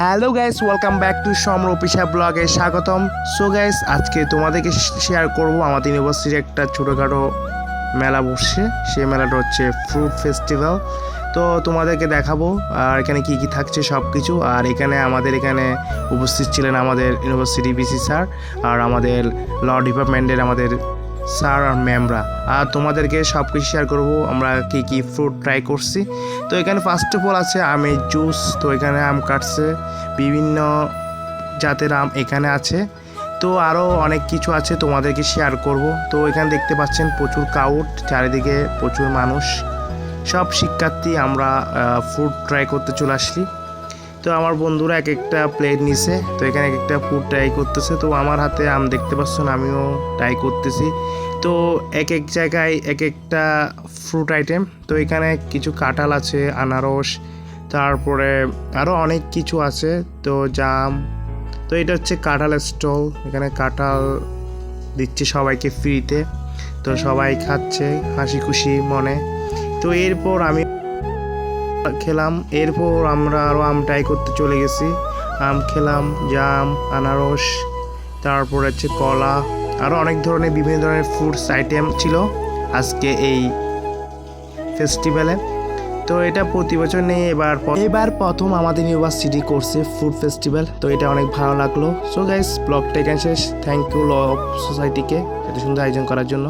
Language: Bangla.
Hello guys, welcome back to Samar official ব্লগে স্বাগতম। সো গাইস, আজকে তোমাদেরকে শেয়ার করব আমাদের ইউনিভার্সিটির একটা ছোটোখাটো মেলা বসছে। সেই মেলাটা হচ্ছে ফ্রুট ফেস্টিভ্যাল। তো তোমাদেরকে দেখাবো আর এখানে কি কি থাকছে সব কিছু। আর এখানে আমাদের এখানে উপস্থিত ছিলেন আমাদের ইউনিভার্সিটি বিসি স্যার আর আমাদের ল ডিপার্টমেন্টের আমাদের স্যার আর ম্যামরা। আর তোমাদেরকে সব কিছু শেয়ার করবো আমরা কি কি ফ্রুট ট্রাই করছি। তো এখানে ফার্স্ট অফ অল আছে আমের জুস। তো এখানে আম কাটছে, বিভিন্ন জাতের আম এখানে আছে। তো আরও অনেক কিছু আছে, তোমাদেরকে শেয়ার করব। তো এখানে দেখতে পাচ্ছেন প্রচুর ক্রাউড, চারিদিকে প্রচুর মানুষ, সব শিক্ষার্থী। আমরা ফুড ট্রাই করতে চলে আসলি। তো আমার বন্ধুরা এক একটা প্লেট নিছে, তো এখানে এক একটা ফুড ট্রাই করতেছে। তো আমার হাতে আম দেখতে পাচ্ছেন, আমিও ট্রাই করতেছি। তো এক এক জায়গায় এক একটা ফ্রুট আইটেম। তো এখানে কিছু কাঁঠাল আছে, আনারস, তারপরে আরও অনেক কিছু আছে। তো জাম। তো এটা হচ্ছে কাঁঠালের স্টল, এখানে কাঁঠাল দিচ্ছে সবাইকে ফ্রিতে। তো সবাই খাচ্ছে হাসি খুশি মনে। তো এরপর আমি খেলাম, এরপর আমরা আরও আম ট্রাই করতে চলে গেছি। আম খেলাম, জাম, আনারস, তারপর হচ্ছে কলা, আরও অনেক ধরনের বিভিন্ন ধরনের ফ্রুটস আইটেম ছিল আজকে এই ফেস্টিভ্যালে। তো এটা প্রতি বছর নেই, এবার প্রথম আমাদের ইউনিভার্সিটি করছে ফুড ফেস্টিভ্যাল। তো এটা অনেক ভালো লাগলো। সো গাইস, ব্লগটা এখানে শেষ। থ্যাংক ইউ ল অফ সোসাইটিকে এত সুন্দর আয়োজন করার জন্য।